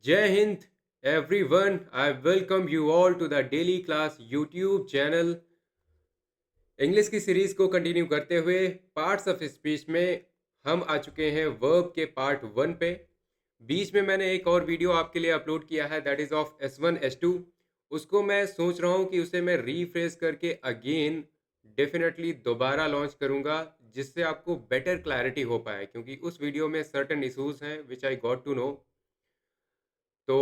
जय हिंद everyone. I welcome you all to the daily class YouTube channel. English की series को continue करते हुए पार्ट्स ऑफ स्पीच में हम आ चुके हैं वर्ब के पार्ट 1 पे। बीच में मैंने एक और वीडियो आपके लिए अपलोड किया है, that is of S1 S2। उसको मैं सोच रहा हूँ कि उसे मैं रीफ्रेश करके अगेन डेफिनेटली दोबारा लॉन्च करूँगा, जिससे आपको बेटर क्लैरिटी हो पाए, क्योंकि उस वीडियो में सर्टेन इशूज़ हैं विच आई गॉट टू नो। तो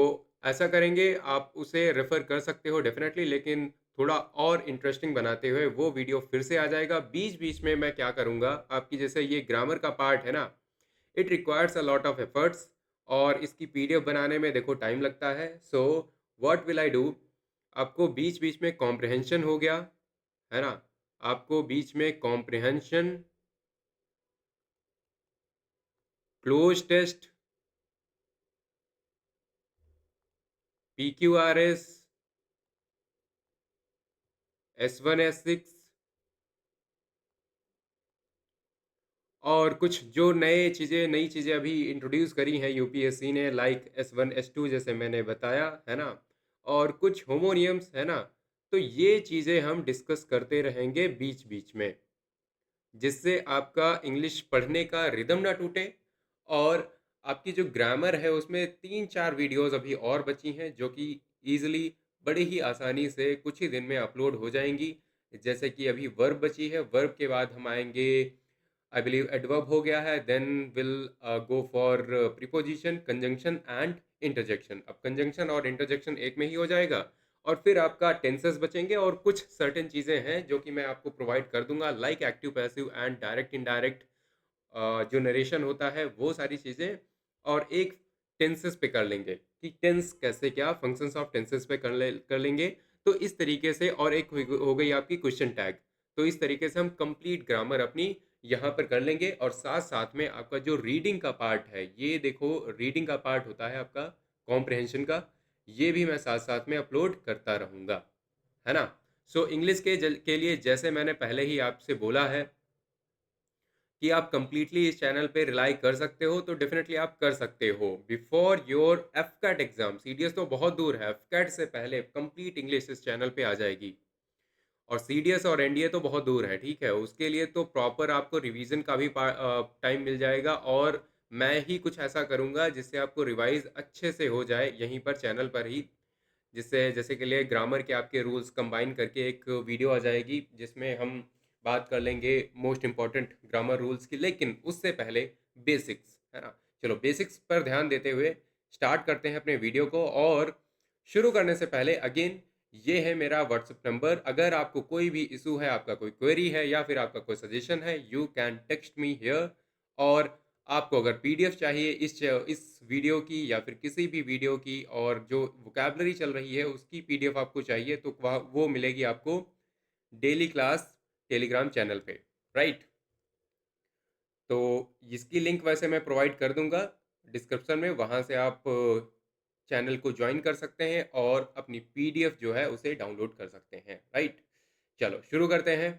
ऐसा करेंगे, आप उसे रेफ़र कर सकते हो डेफ़िनेटली, लेकिन थोड़ा और इंटरेस्टिंग बनाते हुए वो वीडियो फिर से आ जाएगा। बीच-बीच में मैं क्या करूँगा, आपकी जैसे ये ग्रामर का पार्ट है ना, it requires a lot of efforts और इसकी पीडीएफ बनाने में देखो टाइम लगता है। So what will I do, आपको बीच-बीच में कॉम्प्रिहेंशन हो गया, है ना? आपको बीच में comprehension, close test, PQRS, S1 S6 और कुछ जो नई चीज़ें अभी इंट्रोड्यूस करी हैं यूपीएससी ने, लाइक S1 S2 जैसे मैंने बताया, है ना? और कुछ होमोनियम्स, है ना? तो ये चीज़ें हम डिस्कस करते रहेंगे बीच-बीच में, जिससे आपका इंग्लिश पढ़ने का रिदम ना टूटे। और आपकी जो ग्रामर है उसमें 3-4 वीडियोज़ अभी और बची हैं, जो कि ईज़िली बड़े ही आसानी से कुछ ही दिन में अपलोड हो जाएँगी। जैसे कि अभी वर्ब बची है, वर्ब के बाद हम आएँगे, आई बिलीव एडवर्ब हो गया है, then will go for preposition, conjunction and interjection. अब कंजंक्शन और इंटरजेक्शन एक में ही हो जाएगा, और फिर आपका टेंसेस बचेंगे और कुछ सर्टेन चीज़ें हैं जो कि मैं आपको प्रोवाइड कर दूँगा, like active, passive and direct, indirect, जो नरेशन होता है वो सारी चीज़ें। और एक टेंसेस पे कर लेंगे कि टेंस कैसे, क्या फंक्शंस ऑफ टेंसेस पे कर लेंगे। तो इस तरीके से, और एक हो गई आपकी क्वेश्चन टैग। तो इस तरीके से हम कंप्लीट ग्रामर अपनी यहाँ पर कर लेंगे, और साथ साथ में आपका जो रीडिंग का पार्ट है, ये देखो रीडिंग का पार्ट होता है आपका कॉम्प्रिहेंशन का, ये भी मैं साथ साथ में अपलोड करता रहूँगा, है ना? सो इंग्लिश के लिए जैसे मैंने पहले ही आपसे बोला है कि आप कंप्लीटली इस चैनल पे रिलाई कर सकते हो, तो डेफिनेटली आप कर सकते हो। Before your AFCAT exam, CDS तो बहुत दूर है, एफकैट से पहले कंप्लीट इंग्लिश इस चैनल पे आ जाएगी। और सीडीएस और एनडीए तो बहुत दूर है, ठीक है? उसके लिए तो प्रॉपर आपको रिवीजन का भी टाइम मिल जाएगा, और मैं ही कुछ ऐसा करूँगा जिससे आपको रिवाइज़ अच्छे से हो जाए यहीं पर चैनल पर ही। जिससे जैसे के लिए ग्रामर के आपके रूल्स कंबाइन करके एक वीडियो आ जाएगी, जिसमें हम बात कर लेंगे मोस्ट इम्पॉर्टेंट ग्रामर रूल्स की, लेकिन उससे पहले बेसिक्स, है ना? चलो बेसिक्स पर ध्यान देते हुए स्टार्ट करते हैं अपने वीडियो को। और शुरू करने से पहले अगेन, ये है मेरा व्हाट्सएप नंबर। अगर आपको कोई भी इशू है, आपका कोई क्वेरी है या फिर आपका कोई सजेशन है, you can text me here. और आपको अगर पीडीएफ चाहिए इस वीडियो की या फिर किसी भी वीडियो की, और जो वोकैबुलरी चल रही है उसकी पीडीएफ आपको चाहिए, तो वह वो मिलेगी आपको डेली क्लास टेलीग्राम चैनल पे, राइट? तो इसकी लिंक वैसे मैं प्रोवाइड कर दूंगा डिस्क्रिप्शन में, वहाँ से आप चैनल को ज्वाइन कर सकते हैं और अपनी पीडीएफ जो है उसे डाउनलोड कर सकते हैं, राइट? चलो शुरू करते हैं।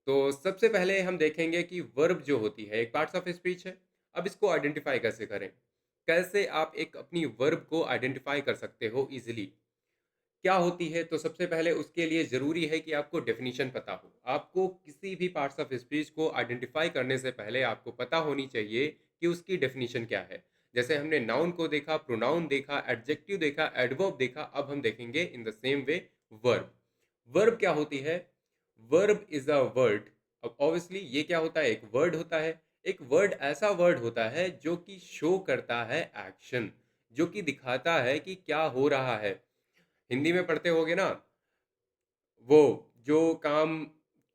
तो सबसे पहले हम देखेंगे कि वर्ब जो होती है एक पार्ट्स ऑफ स्पीच है। अब इसको आइडेंटिफाई कैसे करें, कैसे आप एक अपनी वर्ब को आइडेंटिफाई कर सकते हो इजीली, क्या होती है। तो सबसे पहले उसके लिए ज़रूरी है कि आपको डेफिनीशन पता हो। आपको किसी भी पार्ट्स ऑफ स्पीच को आइडेंटिफाई करने से पहले आपको पता होनी चाहिए कि उसकी डेफिनीशन क्या है। जैसे हमने नाउन को देखा, प्रोनाउन देखा, एडजेक्टिव देखा, एडवर्ब देखा, अब हम देखेंगे in the same way verb. Verb क्या होती है? Verb is a word. अब ऑब्वियसली ये क्या होता है, एक वर्ड होता है। एक वर्ड ऐसा वर्ड होता है जो कि शो करता है एक्शन, जो कि दिखाता है कि क्या हो रहा है। हिंदी में पढ़ते होगे ना, वो जो काम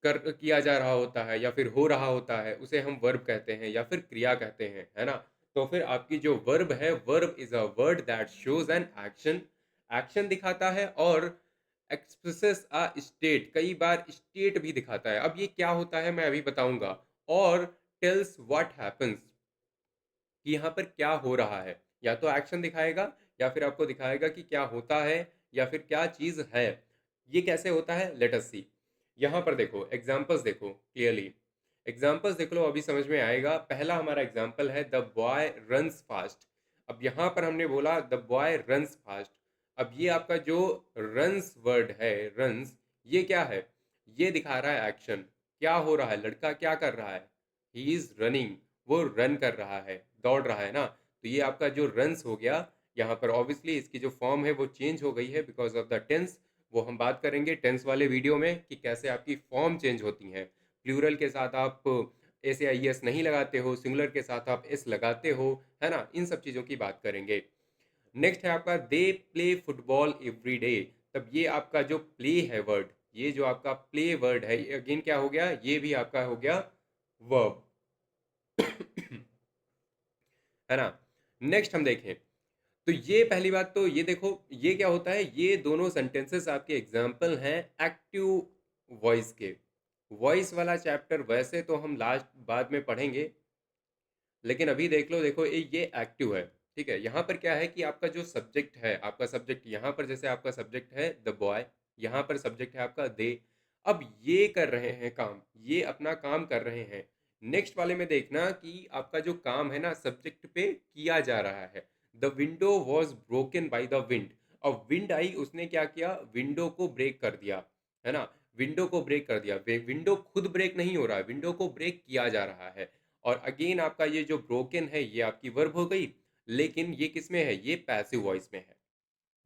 कर किया जा रहा होता है या फिर हो रहा होता है, उसे हम वर्ब कहते हैं या फिर क्रिया कहते हैं, है ना? तो फिर आपकी जो वर्ब है, verb is a word that shows an action, action दिखाता है, और एक्सप्रेसेस अ स्टेट, कई बार स्टेट भी दिखाता है। अब ये क्या होता है मैं अभी बताऊंगा। और टेल्स व्हाट हैपेंस, कि यहाँ पर क्या हो रहा है। या तो एक्शन दिखाएगा, या फिर आपको दिखाएगा कि क्या होता है, या फिर क्या चीज़ है। ये कैसे होता है, लेट अस सी। यहाँ पर देखो, एग्जांपल्स देखो क्लियरली। एग्जांपल्स देख लो, अभी समझ में आएगा। पहला हमारा एग्जांपल है द बॉय रन्स फास्ट। अब यहाँ पर हमने बोला द बॉय रन्स फास्ट। अब ये आपका जो रन्स वर्ड है, रन्स, ये क्या है? ये दिखा रहा है एक्शन। क्या हो रहा है? लड़का क्या कर रहा है? He is running. वो रन कर रहा है, दौड़ रहा है ना। तो ये आपका जो रन्स हो गया, यहाँ पर ऑब्वियसली इसकी जो फॉर्म है वो चेंज हो गई है बिकॉज ऑफ द टेंस। वो हम बात करेंगे टेंस वाले वीडियो में कि कैसे आपकी फॉर्म चेंज होती हैं। प्लूरल के साथ आप एस या ई एस नहीं लगाते हो, सिंगुलर के साथ आप एस लगाते हो, है ना। इन सब चीज़ों की बात करेंगे। नेक्स्ट है आपका they play football every day. तब ये आपका जो प्ले है वर्ड, ये जो आपका प्ले वर्ड है, अगेन क्या हो गया? ये भी आपका हो गया वर्ब। है ना। नेक्स्ट हम देखें तो ये पहली बात तो ये देखो, ये क्या होता है? ये दोनों सेंटेंसेस आपके एग्जाम्पल हैं एक्टिव वॉइस के। वॉइस वाला चैप्टर वैसे तो हम लास्ट बाद में पढ़ेंगे, लेकिन अभी देख लो, देखो ये एक्टिव है। ठीक है, यहाँ पर क्या है कि आपका जो सब्जेक्ट है, आपका सब्जेक्ट यहाँ पर जैसे आपका सब्जेक्ट है द बॉय, यहाँ पर सब्जेक्ट है आपका दे। अब ये कर रहे हैं काम, ये अपना काम कर रहे हैं। नेक्स्ट वाले में देखना कि आपका जो काम है ना सब्जेक्ट पे किया जा रहा है। The window was broken by the wind. और विंड आई, उसने क्या किया? विंडो को ब्रेक कर दिया, है ना। विंडो को ब्रेक कर दिया। विंडो खुद ब्रेक नहीं हो रहा है, विंडो को ब्रेक किया जा रहा है। और अगेन आपका ये जो ब्रोकन है ये आपकी वर्ब हो गई, लेकिन ये किस में है? ये पैसिव वॉइस में है।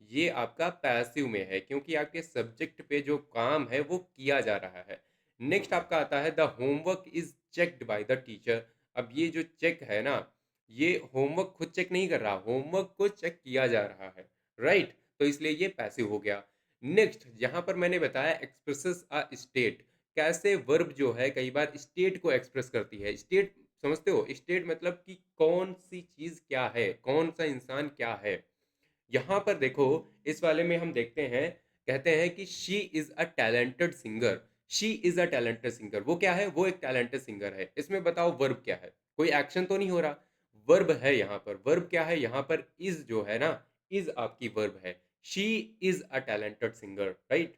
ये आपका पैसिव में है क्योंकि आपके सब्जेक्ट पे जो काम है वो किया जा रहा है। नेक्स्ट आपका आता है the homework is checked by the teacher. अब ये जो चेक है ना, ये होमवर्क खुद चेक नहीं कर रहा, होमवर्क को चेक किया जा रहा है, राइट। तो इसलिए ये पैसिव हो गया। नेक्स्ट यहाँ पर मैंने बताया एक्सप्रेसेस अ स्टेट। कैसे वर्ब जो है कई बार स्टेट को एक्सप्रेस करती है। स्टेट समझते हो? स्टेट मतलब कि कौन सी चीज क्या है, कौन सा इंसान क्या है। यहाँ पर देखो, इस वाले में हम देखते हैं, कहते हैं कि she is a talented singer. She is a talented singer, वो क्या है? वो एक टैलेंटेड सिंगर है। इसमें बताओ वर्ब क्या है? कोई एक्शन तो नहीं हो रहा, वर्ब है यहाँ पर। वर्ब क्या है यहाँ पर? इज जो है ना, इज आपकी वर्ब है। She is a talented singer, right.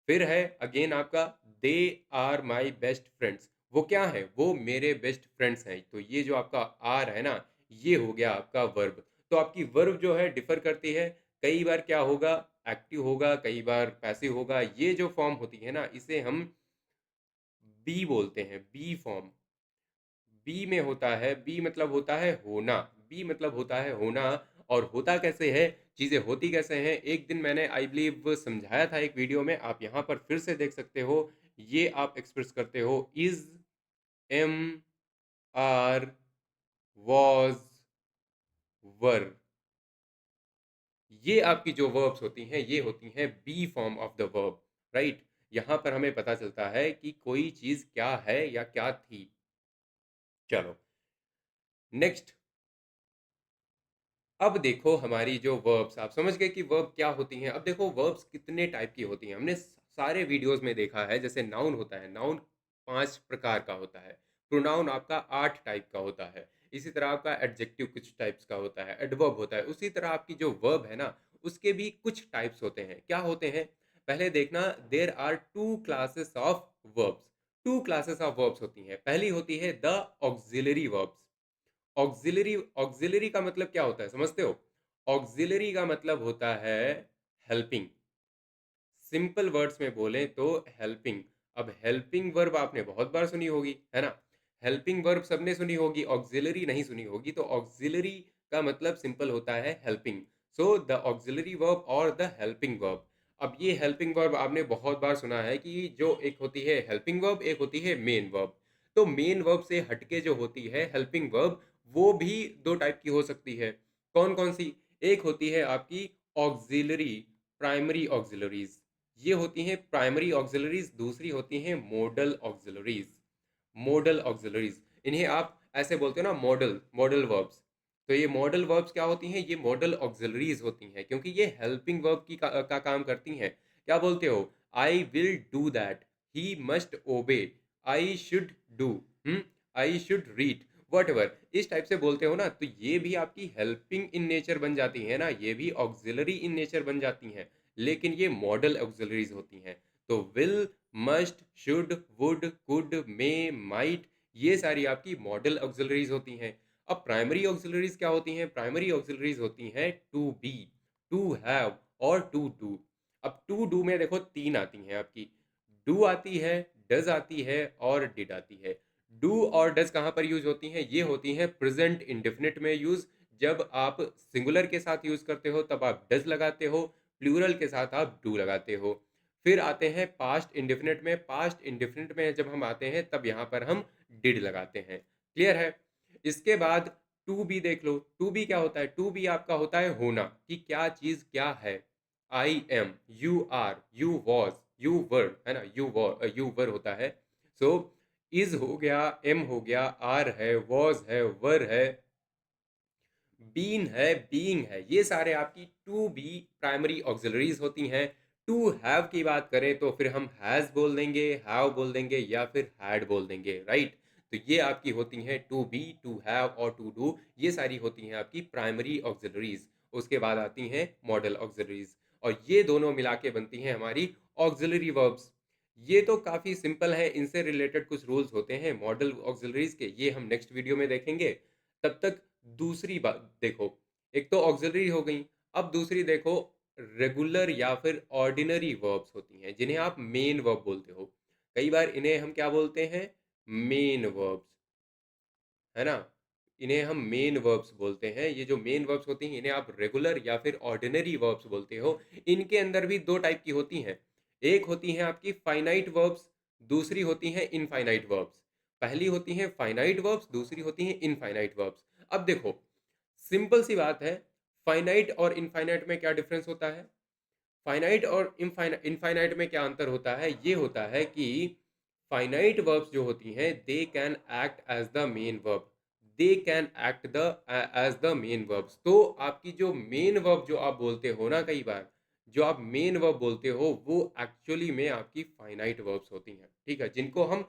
फिर है अगेन आपका they are my best friends. वो क्या है? वो मेरे बेस्ट फ्रेंड्स हैं। तो ये जो आपका आर है ना, ये हो गया आपका वर्ब। तो आपकी वर्ब जो है डिफर करती है। कई बार क्या होगा? एक्टिव होगा, कई बार पैसिव होगा। ये जो फॉर्म होती है ना, इसे हम बी बोलते हैं, बी फॉर्म। बी में होता है, बी मतलब होता है होना। बी मतलब होता है होना। और होता कैसे है, चीजें होती कैसे हैं, एक दिन मैंने आई बिलीव समझाया था एक वीडियो में, आप यहाँ पर फिर से देख सकते हो। ये आप एक्सप्रेस करते हो is, am, are, was, were. ये आपकी जो वर्ब्स होती हैं ये होती हैं be form of the verb, right. यहां पर हमें पता चलता है कि कोई चीज क्या है या क्या थी। चलो नेक्स्ट। अब देखो हमारी जो वर्ब्स, आप समझ गए कि वर्ब क्या होती हैं। अब देखो वर्ब्स कितने टाइप की होती हैं, हमने सारे वीडियोस में देखा है। जैसे नाउन होता है, नाउन 5 प्रकार का होता है। प्रोनाउन आपका 8 टाइप का होता है। इसी तरह आपका एडजेक्टिव कुछ टाइप्स का होता है, एडवर्ब होता है। उसी तरह आपकी जो वर्ब है ना, उसके भी कुछ टाइप्स होते हैं। क्या होते हैं? पहले देखना, there are 2 classes of verbs. 2 classes of verbs होती हैं। पहली होती है the auxiliary verbs. Auxiliary, auxiliary का मतलब क्या होता है समझते हो? ऑक्सिलरी का मतलब होता है हेल्पिंग। सिंपल वर्ड्स में बोले तो हेल्पिंग। अब हेल्पिंग वर्ब आपने बहुत बार सुनी होगी, है ना। हेल्पिंग वर्ब सबने सुनी होगी, ऑक्सिलरी नहीं सुनी होगी। तो ऑक्सिलरी का मतलब सिंपल होता है helping. So the auxiliary verb और द हेल्पिंग वर्ब। अब ये हेल्पिंग वर्ब आपने बहुत बार सुना है कि जो एक होती है हेल्पिंग वर्ब, एक होती है मेन वर्ब। तो मेन वर्ब से हटके जो होती है हेल्पिंग वर्ब, वो भी 2 टाइप की हो सकती है। कौन कौन सी? एक होती है आपकी ऑक्सिलरी, प्राइमरी ऑक्सिलरीज, ये होती हैं प्राइमरी ऑक्सिलरीज। दूसरी होती हैं मॉडल ऑक्सिलरीज। मॉडल ऑक्सिलरीज, इन्हें आप ऐसे बोलते हो ना, मॉडल, मॉडल वर्ब्स। तो ये मॉडल वर्ब्स क्या होती हैं? ये मॉडल ऑक्सिलरीज होती हैं क्योंकि ये हेल्पिंग वर्ब की का काम करती हैं। क्या बोलते हो? I will do that, he must ओबे, I should do, I should read, what इस टाइप से बोलते हो ना, तो ये भी आपकी हेल्पिंग इन नेचर बन जाती है ना, ये भी ऑक्सिलरी इन नेचर बन जाती हैं। लेकिन ये मॉडल ऑक्सिलरीज होती हैं। तो will, must, should, would, could, may, might, ये सारी आपकी मॉडल ऑक्सिलरीज होती हैं। अब प्राइमरी ऑक्सिलरीज़ क्या होती हैं? प्राइमरी ऑक्सिलरीज़ होती हैं टू बी, टू हैव और टू डू। अब टू डू में देखो 3 आती हैं आपकी, डू आती है, डज़ आती है और डिड आती है। डू और डज़ कहाँ पर यूज़ होती हैं? ये होती हैं प्रेज़ेंट इंडेफ़िनिट में यूज़। जब आप सिंगुलर के साथ यूज़ करते हो तब आप डज़ लगाते हो, प्लूरल के साथ आप डू लगाते हो। फिर आते हैं पास्ट इंडेफ़िनिट में, पास्ट इंडेफ़िनिट में जब हम आते हैं तब यहाँ पर हम डिड लगाते हैं। क्लियर है? इसके बाद टू बी देख लो, टू बी क्या होता है? टू बी आपका होता है होना, कि क्या चीज़ क्या है। I am, you are, you was, you were, है ना? यू वर होता है। सो इज़ हो गया, एम हो गया, आर है, वॉज़ है, वर है, बीन है, बीइंग है, ये सारे आपकी टू बी प्राइमरी ऑक्सिलरीज होती हैं। टू हैव की बात करें तो फिर हम हैज़ बोल देंगे, हैव बोल देंगे या फिर हैड बोल देंगे, राइट? तो ये आपकी होती हैं टू बी, टू हैव और टू डू, ये सारी होती हैं आपकी प्राइमरी ऑक्सिलरीज। उसके बाद आती हैं मॉडल ऑक्सिलरीज और ये दोनों मिला के बनती हैं हमारी ऑक्सिलरी वर्ब्स। ये तो काफ़ी सिंपल है, इनसे रिलेटेड कुछ रूल्स होते हैं मॉडल ऑक्सिलरीज के, ये हम नेक्स्ट वीडियो में देखेंगे। तब तक दूसरी बात देखो, एक तो ऑक्सिलरी हो गई, अब दूसरी देखो रेगुलर या फिर ऑर्डिनरी वर्ब्स होती हैं, जिन्हें आप मेन वर्ब बोलते हो। कई बार इन्हें हम क्या बोलते हैं? मेन वर्ब्स, है ना? इन्हें हम मेन वर्ब्स बोलते हैं। ये जो मेन वर्ब्स होती हैं, इन्हें आप रेगुलर या फिर ऑर्डिनरी वर्ब्स बोलते हो। इनके अंदर भी 2 टाइप की होती हैं। एक होती हैं आपकी फाइनाइट वर्ब्स, दूसरी होती हैं इनफाइनाइट वर्ब्स। पहली होती हैं फाइनाइट वर्ब्स, दूसरी होती हैं इनफाइनाइट वर्ब्स। अब देखो, सिंपल सी बात है, फाइनाइट और इनफाइनाइट में क्या डिफरेंस होता है? फाइनाइट और इनफाइनाइट में क्या अंतर होता है? ये होता है कि फाइनाइट वर्ब्स जो होती हैं, they can act as the main verb, they can act the as the main verbs. तो आपकी जो मेन वर्ब जो आप बोलते हो ना, कई बार जो आप मेन वर्ब बोलते हो वो एक्चुअली में आपकी फाइनाइट वर्ब्स होती हैं, ठीक है? जिनको हम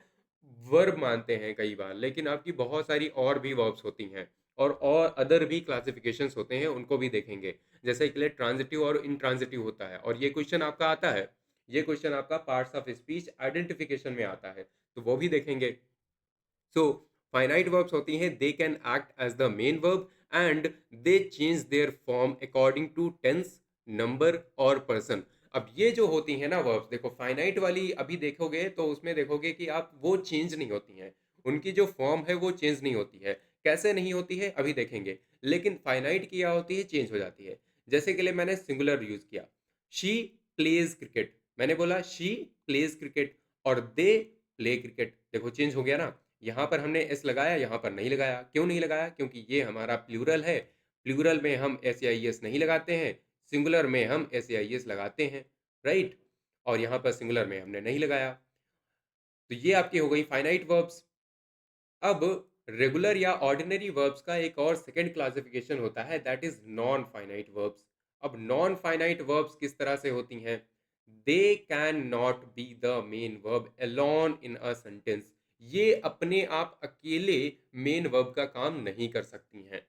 वर्ब मानते हैं कई बार, लेकिन आपकी बहुत सारी और भी वर्ब्स होती हैं और अदर भी क्लासिफिकेशंस होते हैं, उनको भी देखेंगे। जैसे कि ट्रांजिटिव और इंट्रांजिटिव होता है और ये क्वेश्चन आपका आता है, ये क्वेश्चन आपका पार्ट्स ऑफ स्पीच आइडेंटिफिकेशन में आता है, तो वो भी देखेंगे। सो फाइनाइट वर्ब्स होती हैं, they can act as the main verb and they change their form according to tense, number और पर्सन। अब ये जो होती है ना वर्ब्स, देखो फाइनाइट वाली अभी देखोगे तो उसमें देखोगे कि आप वो चेंज नहीं होती हैं, उनकी जो फॉर्म है वो चेंज नहीं होती है। कैसे नहीं होती है अभी देखेंगे, लेकिन फाइनाइट की क्या होती है? चेंज हो जाती है। जैसे कि लिए मैंने सिंगुलर यूज किया, शी प्लेज क्रिकेट, मैंने बोला शी प्लेज क्रिकेट और दे प्ले क्रिकेट, देखो चेंज हो गया ना। यहाँ पर हमने एस लगाया, यहाँ पर नहीं लगाया। क्यों नहीं लगाया? क्योंकि ये हमारा प्लूरल है, प्लूरल में हम एस या एस नहीं लगाते हैं, सिंगुलर में हम एस या एस लगाते हैं, राइट? और यहाँ पर सिंगुलर में हमने नहीं लगाया। तो ये आपकी हो गई फाइनाइट वर्ब्स। अब रेगुलर या ऑर्डिनरी वर्ब्स का एक और सेकंड क्लासिफिकेशन होता है, that is non finite verbs. अब नॉन फाइनाइट वर्ब्स किस तरह से होती हैं? They can not be the main verb alone in a sentence, ये अपने आप अकेले मेन वर्ब का काम नहीं कर सकती हैं।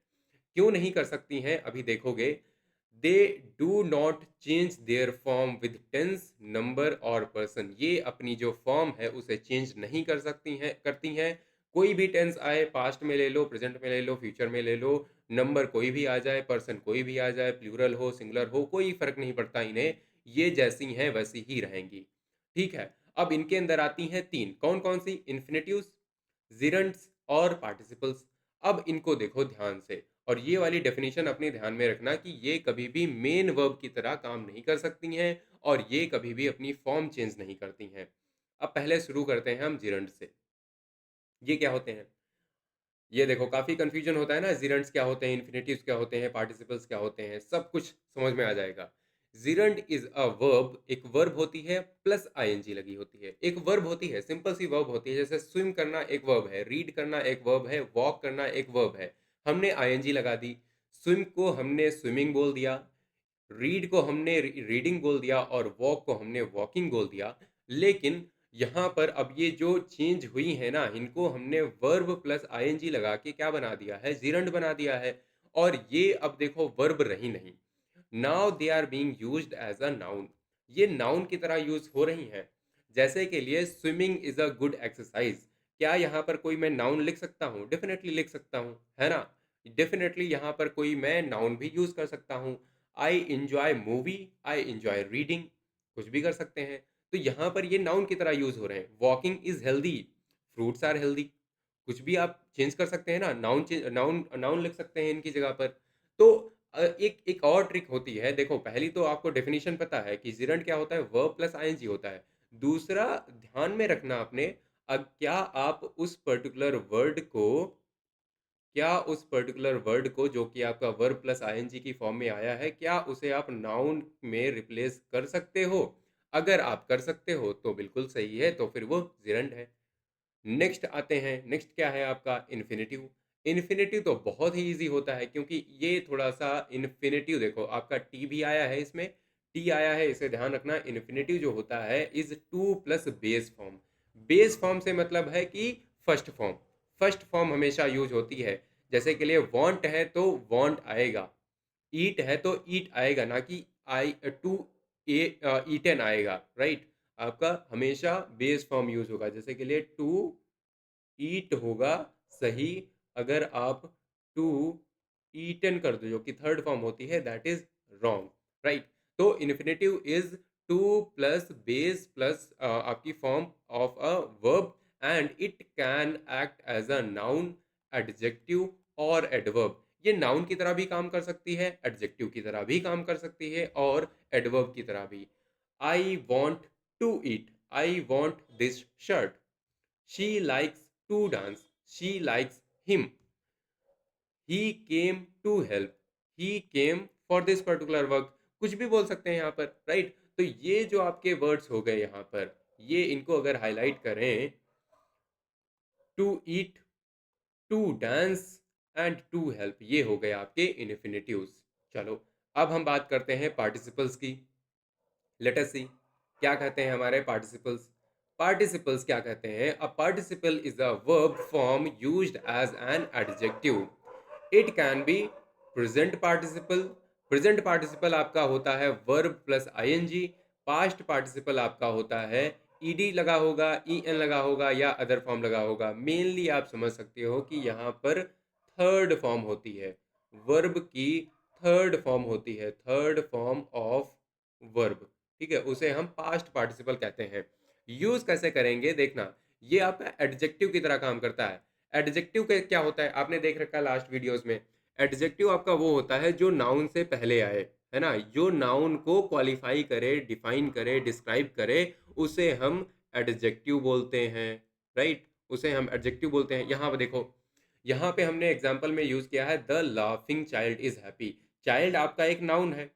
क्यों नहीं कर सकती हैं अभी देखोगे। They do not change their form with tense, number और पर्सन, ये अपनी जो फॉर्म है उसे चेंज नहीं कर सकती हैं, करती हैं। कोई भी टेंस आए, पास्ट में ले लो, प्रेजेंट में ले लो, फ्यूचर में ले लो, नंबर कोई भी आ जाए, पर्सन कोई भी आ जाए, प्लूरल हो सिंगुलर हो, कोई फर्क नहीं पड़ता इन्हें, ये जैसी हैं वैसी ही रहेंगी। ठीक है? अब इनके अंदर आती हैं 3, कौन कौन सी? इन्फिनेटिव्स, जिरंट्स और पार्टिसिपल्स। अब इनको देखो ध्यान से और ये वाली डेफिनेशन अपने ध्यान में रखना कि ये कभी भी मेन वर्ब की तरह काम नहीं कर सकती हैं और ये कभी भी अपनी फॉर्म चेंज नहीं करती हैं। अब पहले शुरू करते हैं हम जिरंट से। ये क्या होते हैं? ये देखो काफ़ी कन्फ्यूजन होता है ना, जिरंट्स क्या होते हैं, इन्फिनेटिव्स क्या होते हैं, पार्टिसिपल्स क्या होते हैं, सब कुछ समझ में आ जाएगा। जिरंट इज अ वर्ब, एक वर्ब होती है प्लस आईएनजी लगी होती है। एक वर्ब होती है, सिंपल सी वर्ब होती है, जैसे स्विम करना एक वर्ब है, रीड करना एक वर्ब है, वॉक करना एक वर्ब है। हमने आईएनजी लगा दी, स्विम को हमने स्विमिंग बोल दिया, रीड को हमने रीडिंग बोल दिया और वॉक को हमने वॉकिंग बोल दिया। लेकिन यहाँ पर अब ये जो चेंज हुई है ना, इनको हमने वर्ब प्लस आईएनजी लगा के क्या बना दिया है? जिरंड बना दिया है। और ये अब देखो वर्ब रही नहीं, now they are being used as a noun, ये नाउन की तरह यूज हो रही हैं। जैसे के लिए swimming is a good exercise, क्या यहाँ पर कोई मैं नाउन लिख सकता हूँ? डेफिनेटली लिख सकता हूँ, है ना? डेफ़िनेटली यहाँ पर कोई मैं नाउन भी यूज़ कर सकता हूँ। I enjoy movie, I enjoy reading, कुछ भी कर सकते हैं। तो यहाँ पर ये नाउन की तरह यूज़ हो रहे हैं। Walking is healthy, fruits are healthy. कुछ भी आप चेंज कर सकते हैं ना, नाउन नाउन लिख सकते हैं इनकी जगह पर। तो एक एक और ट्रिक होती है, देखो पहली तो आपको डेफ़िनिशन पता है कि जेरंड क्या होता है, वर्ब प्लस आईएनजी होता है। दूसरा ध्यान में रखना आपने, क्या आप उस पर्टिकुलर वर्ड को क्या उस पर्टिकुलर वर्ड को जो कि आपका वर्ब प्लस आईएनजी की फॉर्म में आया है, क्या उसे आप नाउन में रिप्लेस कर सकते हो? अगर आप कर सकते हो तो बिल्कुल सही है, तो फिर वो जेरंड है। नेक्स्ट आते हैं, नेक्स्ट क्या है आपका इन्फिनिटिव। इन्फिनिटिव तो बहुत ही ईज़ी होता है, क्योंकि ये थोड़ा-सा इन्फिनिटिव देखो आपका टी भी आया है इसमें, टी आया है, इसे ध्यान रखना। इन्फिनिटिव जो होता है is to plus base form. Base form से मतलब है कि फर्स्ट फॉर्म। फर्स्ट फॉर्म हमेशा यूज़ होती है। जैसे के लिए वांट है तो वांट आएगा, ईट है तो ईट आएगा, ना कि टू ईटन आएगा, राइट? आपका हमेशा बेस फॉर्म यूज़ होगा। जैसे के लिए टू ईट होगा सही, अगर आप टू ईटन कर दो जो कि थर्ड फॉर्म होती है, दैट इज रॉन्ग, राइट? तो infinitive is to plus base plus आपकी form of a verb, and it can act as a noun, adjective और एडवर्ब। ये नाउन की तरह भी काम कर सकती है, एडजेक्टिव की तरह भी काम कर सकती है और एडवर्ब की तरह भी। I want to eat, I want this shirt. She likes to dance. She likes him. He came to help. He came for this particular work. कुछ भी बोल सकते हैं यहाँ पर, राइट? तो ये जो आपके वर्ड्स हो गए यहाँ पर, ये इनको अगर हाईलाइट करें, to eat, to dance and to help, ये हो गए आपके इन्फिनिटिव्स। चलो, अब हम बात करते हैं पार्टिसिपल्स की। लेट अस सी क्या कहते हैं हमारे पार्टिसिपल्स। पार्टिसिपल्स क्या कहते हैं? A participle is a verb form used as an adjective. It can be present participle. Present participle आपका होता है verb plus ING. Past participle आपका होता है ईडी लगा होगा, ईएन लगा होगा या अदर फॉर्म लगा होगा। मेनली आप समझ सकते हो कि यहाँ पर थर्ड फॉर्म होती है, वर्ब की थर्ड फॉर्म होती है, थर्ड फॉर्म ऑफ वर्ब। ठीक है, उसे हम पास्ट पार्टिसिपल कहते हैं। यूज कैसे करेंगे देखना, ये आपका एडजेक्टिव की तरह काम करता है। एडजेक्टिव क्या होता है, आपने देख रखा है लास्ट वीडियोस में। एडजेक्टिव आपका वो होता है जो नाउन से पहले आए, है ना, जो नाउन को क्वालिफाई करे, डिफाइन करे, डिस्क्राइब करे, उसे हम एडजेक्टिव बोलते हैं, राइट? उसे हम एडजेक्टिव बोलते हैं। यहाँ पे देखो, यहाँ पे हमने एग्जाम्पल में यूज किया है the laughing child is happy. Child आपका एक नाउन है,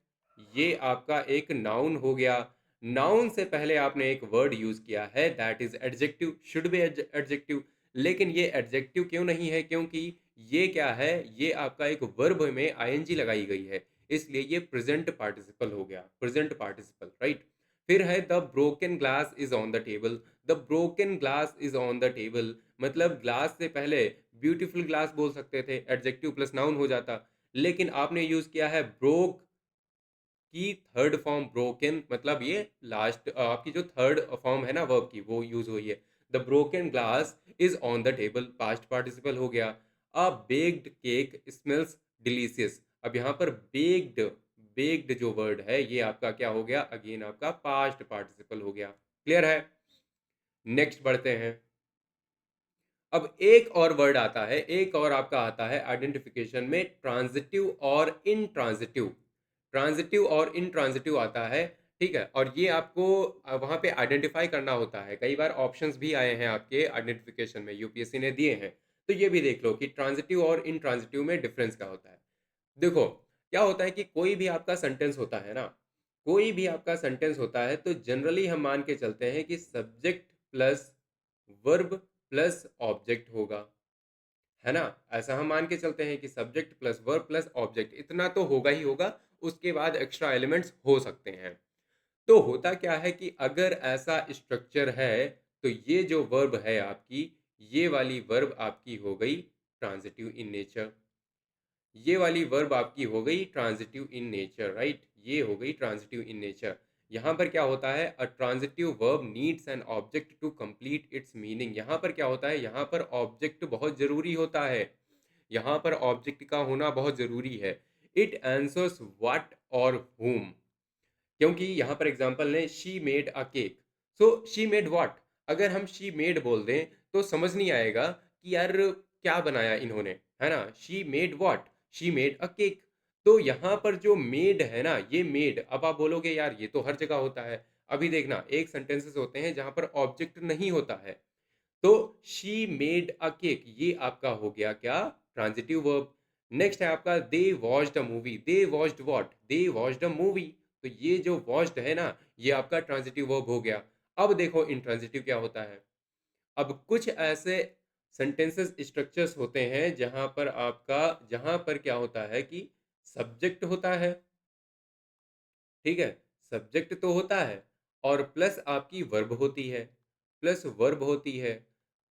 ये आपका एक नाउन हो गया। नाउन से पहले आपने एक वर्ड यूज किया है, that is adjective, should be adjective. लेकिन ये एडजेक्टिव क्यों नहीं है? क्योंकि ये क्या है, ये आपका एक वर्ब में आईएनजी लगाई गई है, इसलिए ये प्रेजेंट पार्टिसिपल हो गया, प्रेजेंट पार्टिसिपल, राइट? फिर है the broken glass is on the table. The broken glass is on the table, मतलब ग्लास से पहले ब्यूटीफुल ग्लास बोल सकते थे, एडजेक्टिव प्लस नाउन हो जाता। लेकिन आपने यूज किया है ब्रोक की थर्ड फॉर्म ब्रोकन, मतलब ये लास्ट आपकी जो थर्ड फॉर्म है ना वर्ब की, वो यूज हुई है। The broken glass is on the table, past participle हो गया। अ बेक्ड केक स्मेल्स डिलीशियस। अब यहाँ पर बेक्ड, बेक्ड जो वर्ड है ये आपका क्या हो गया, अगेन आपका पास्ट पार्टिसिपल हो गया। क्लियर है? नेक्स्ट बढ़ते हैं। अब एक और वर्ड आता है, एक और आपका आता है आइडेंटिफिकेशन में, ट्रांजिटिव और इनट्रांजिटिव। ट्रांजिटिव और इनट्रांजिटिव आता है, ठीक है? और ये आपको वहाँ पे आइडेंटिफाई करना होता है। कई बार ऑप्शंस भी आए हैं आपके आइडेंटिफिकेशन में, यूपीएससी ने दिए हैं। तो ये भी देख लो कि ट्रांजिटिव और इनट्रांजिटिव में डिफरेंस क्या होता है। देखो, क्या होता है कि कोई भी आपका सेंटेंस होता है ना, कोई भी आपका सेंटेंस होता है, तो जनरली हम मान के चलते हैं कि subject plus verb plus object होगा, है ना? ऐसा हम मान के चलते हैं कि subject plus verb plus object, इतना तो होगा ही होगा, उसके बाद एक्स्ट्रा एलिमेंट्स हो सकते हैं। तो होता क्या है कि अगर ऐसा स्ट्रक्चर है, तो ये जो वर्ब है आपकी, ये वाली वर्ब आपकी हो गई ट्रांजिटिव इन नेचर। ये वाली वर्ब आपकी हो गई ट्रांजिटिव इन नेचर, राइट? ये हो गई ट्रांजिटिव इन नेचर। यहाँ पर क्या होता है, a transitive verb needs an object to complete its meaning. यहाँ पर क्या होता है, यहाँ पर ऑब्जेक्ट बहुत जरूरी होता है। यहाँ पर ऑब्जेक्ट का होना बहुत ज़रूरी है। इट आंसर्स व्हाट और whom, क्योंकि यहाँ पर एग्जांपल लें, she made a cake, so she made what. अगर हम शी मेड बोल दें तो समझ नहीं आएगा कि यार क्या बनाया इन्होंने, है ना? She made what? She made a cake. तो यहाँ पर जो मेड है ना, ये मेड, अब आप बोलोगे यार ये तो हर जगह होता है। अभी देखना, एक सेंटेंसेस होते हैं जहाँ पर ऑब्जेक्ट नहीं होता है, तो शी मेड अ केक, ये आपका हो गया क्या? Transitive verb. नेक्स्ट है आपका they watched a movie, they watched what? They watched a movie. तो ये जो वॉच्ड है ना, ये आपका ट्रांजिटिव वर्ब हो गया। अब देखो इंट्रांजिटिव क्या होता है। अब कुछ ऐसे सेंटेंसेस स्ट्रक्चर्स होते हैं जहां पर क्या होता है कि सब्जेक्ट होता है, ठीक है? सब्जेक्ट तो होता है और प्लस आपकी वर्ब होती है, प्लस वर्ब होती है,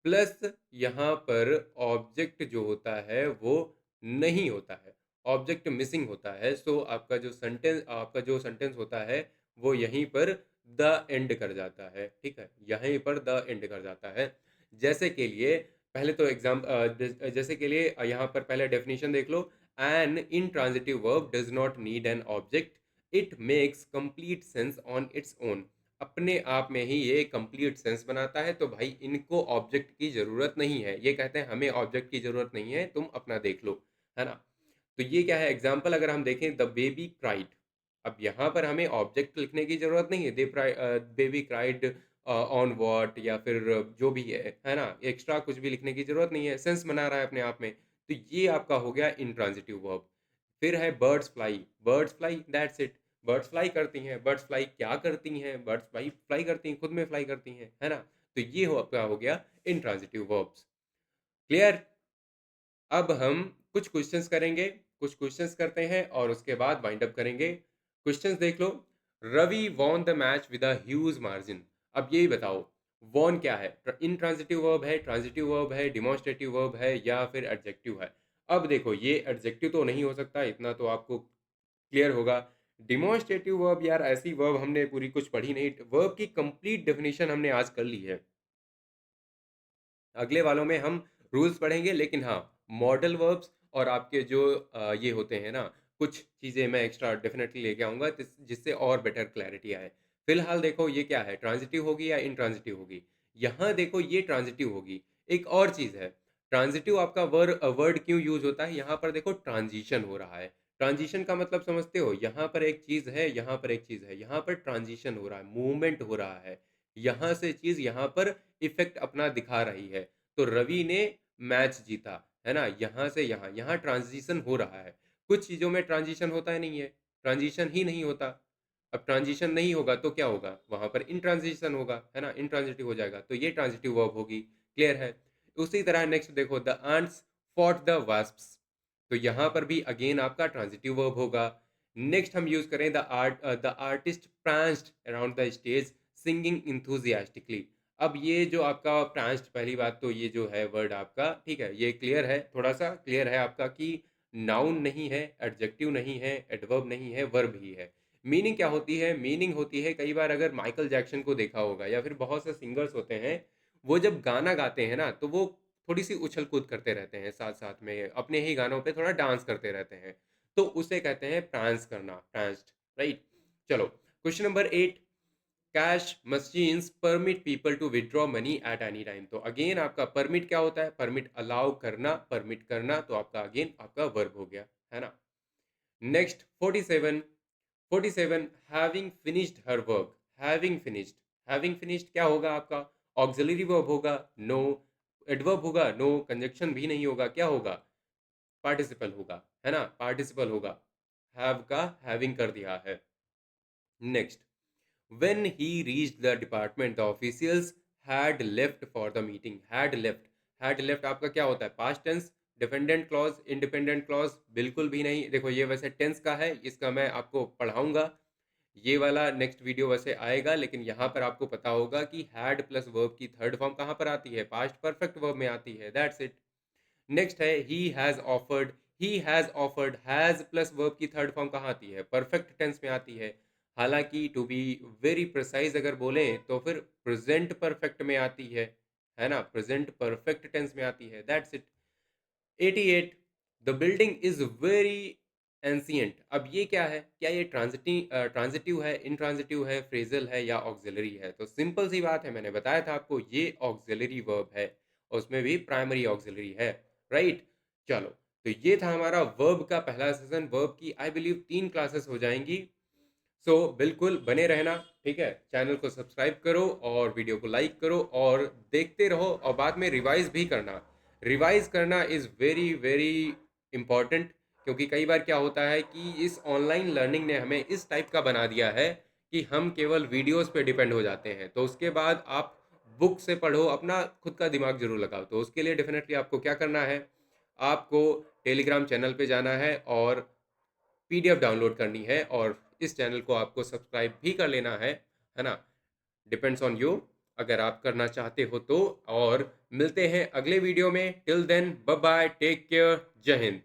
प्लस यहाँ पर ऑब्जेक्ट जो होता है वो नहीं होता है, ऑब्जेक्ट मिसिंग होता है। सो आपका जो सेंटेंस होता है वो यहीं पर द एंड कर जाता है, ठीक है? यहीं पर द एंड कर जाता है। जैसे के लिए पहले तो जैसे के लिए यहाँ पर पहले डेफिनेशन देख लो। An intransitive verb does not need an object, it makes complete sense on its own. अपने आप में ही ये कंप्लीट सेंस बनाता है, तो भाई इनको ऑब्जेक्ट की ज़रूरत नहीं है। ये कहते हैं हमें ऑब्जेक्ट की ज़रूरत नहीं है, तुम अपना देख लो, है ना? तो ये क्या है एग्जाम्पल, अगर हम देखें द बेबी क्राइड। अब यहाँ पर हमें ऑब्जेक्ट लिखने की ज़रूरत नहीं है। बेबी क्राइड ऑन वॉट, या फिर जो भी है ना? एक्स्ट्रा कुछ भी लिखने की ज़रूरत नहीं है, सेंस बना रहा है अपने आप में। तो ये आपका हो गया इंट्रांजिटिव वर्ब। फिर है birds fly, birds fly, that's it. Birds fly करती हैं, बर्ड्स फ्लाई क्या करती हैं? बर्ड्स फ्लाई फ्लाई करती हैं, खुद में फ्लाई करती हैं, है ना? तो ये हो आपका हो गया इंट्रांजिटिव वर्ब्स। क्लियर? अब हम कुछ क्वेश्चंस करेंगे, कुछ क्वेश्चंस करते हैं और उसके बाद वाइंड अप करेंगे। क्वेश्चंस देख लो। Ravi won the match with a huge margin. अब यही बताओ, वॉन क्या है? इंट्रांजिटिव वर्ब है, ट्रांजिटिव वर्ब है, डिमॉन्स्ट्रेटिव वर्ब है, या फिर एडजेक्टिव है? अब देखो, ये एडजेक्टिव तो नहीं हो सकता, इतना तो आपको क्लियर होगा। डिमॉन्स्ट्रेटिव वर्ब, यार ऐसी वर्ब हमने पूरी कुछ पढ़ी नहीं, वर्ब की कंप्लीट डेफिनेशन हमने आज कर ली है। अगले वालों में हम रूल्स पढ़ेंगे, लेकिन हाँ, मॉडल वर्ब्स और आपके जो ये होते हैं ना, कुछ चीज़ें मैं एक्स्ट्रा डेफिनेटली लेके आऊँगा जिससे और बेटर क्लैरिटी आए। फिलहाल देखो ये क्या है, ट्रांजिटिव होगी या इंट्रांजिटिव होगी? यहाँ देखो ये ट्रांजिटिव होगी। एक और चीज़ है, ट्रांजिटिव आपका वर्ड क्यों यूज़ होता है? यहाँ पर देखो ट्रांजिशन हो रहा है। ट्रांजिशन का मतलब समझते हो? यहाँ पर एक चीज़ है, यहाँ पर एक चीज़ है, यहाँ पर ट्रांजिशन हो रहा है, मूवमेंट हो रहा है। यहाँ से चीज़ यहाँ पर इफ़ेक्ट अपना दिखा रही है। तो रवि ने मैच जीता, है ना? यहाँ से यहाँ, यहाँ ट्रांज़िशन हो रहा है। कुछ चीज़ों में ट्रांज़िशन होता है नहीं है, ट्रांज़िशन ही नहीं होता। अब ट्रांज़िशन नहीं होगा तो क्या होगा? वहाँ पर इनट्रांज़िशन होगा, है ना? इनट्रांज़िटिव हो जाएगा, तो ये ट्रांज़िटिव वर्ब होगी। क्लियर है? उसी तरह नेक्स्ट देखो, the ants fought the wasps. तो यहाँ पर भी अगेन आपका ट्रांज़िटिव वर्ब होगा। नेक्स्ट हम यूज़ करें the artist pranced around the stage singing enthusiastically। अब ये जो आपका प्रांस्ट, पहली बात तो ये जो है वर्ड आपका, ठीक है, ये क्लियर है, थोड़ा-सा क्लियर है आपका कि नाउन नहीं है, एडजेक्टिव नहीं है, एडवर्ब नहीं है, वर्ब ही है। मीनिंग क्या होती है? मीनिंग होती है, कई बार अगर माइकल जैक्सन को देखा होगा या फिर बहुत से सिंगर्स होते हैं, वो जब गाना गाते हैं ना, तो वो थोड़ी-सी उछल-कूद करते रहते हैं साथ-साथ में, अपने ही गानों पे थोड़ा डांस करते रहते हैं। तो उसे कहते हैं प्रांस करना, प्रांस्ड, राइट? चलो, question number 8, cash machines permit people to withdraw money at any time. तो अगेन आपका परमिट क्या होता है? परमिट अलाउ करना, परमिट करना, तो आपका अगेन आपका वर्ब हो गया, है ना? Next 47, 47 having finished her work, having finished, having finished क्या होगा आपका? ऑक्सिलरी वर्ब होगा? नो। एडवर्ब होगा? नो। कंजक्शन भी नहीं होगा, क्या होगा? पार्टिसिपल होगा, है ना? पार्टिसिपल होगा। हैव का हैविंग कर दिया है। Next, when he reached the department the officials had left for the meeting। had left आपका क्या होता है? Past tense, dependent clause, independent clause? बिल्कुल भी नहीं। देखो ये वैसे टेंस का है, इसका मैं आपको पढ़ाऊंगा, ये वाला नेक्स्ट वीडियो वैसे आएगा, लेकिन यहाँ पर आपको पता होगा कि हैड प्लस वर्ब की थर्ड फॉर्म कहाँ पर आती है? पास्ट परफेक्ट वर्ब में आती है, दैट्स इट। नेक्स्ट है he has offered, he has offered, has plus verb की थर्ड फॉर्म कहाँ आती है? परफेक्ट टेंस में आती है। हालांकि टू बी वेरी प्रिसाइज अगर बोलें तो फिर प्रेजेंट परफेक्ट में आती है ना? प्रेजेंट परफेक्ट टेंस में आती है, that's it. 88, the building is very ancient. अब ये क्या है? क्या ये ट्रांज़िटिव है, इंट्रांज़िटिव है, फ्रेज़ल है या ऑक्सिलरी है? तो सिंपल सी बात है, मैंने बताया था आपको ये ऑक्सिलरी वर्ब है और उसमें भी प्राइमरी ऑक्सिलरी है, राइट? चलो, तो ये था हमारा वर्ब का पहला सेशन। वर्ब की आई बिलीव 3 क्लासेस हो जाएँगी। बिल्कुल बने रहना, ठीक है? चैनल को सब्सक्राइब करो और वीडियो को लाइक करो और देखते रहो और बाद में रिवाइज़ भी करना। रिवाइज़ करना इज़ वेरी, वेरी इम्पोर्टेंट, क्योंकि कई बार क्या होता है कि इस ऑनलाइन लर्निंग ने हमें इस टाइप का बना दिया है कि हम केवल वीडियोज़ पे डिपेंड हो जाते हैं। तो उसके बाद आप बुक से पढ़ो, अपना खुद का दिमाग ज़रूर लगाओ। तो उसके लिए डेफ़िनेटली आपको क्या करना है, आपको टेलीग्राम चैनल पे जाना है और पीडीएफ डाउनलोड करनी है और इस चैनल को आपको सब्सक्राइब भी कर लेना है ना? डिपेंड्स ऑन यू, अगर आप करना चाहते हो तो। और मिलते हैं अगले वीडियो में। Till then bye bye, take care, जय हिंद।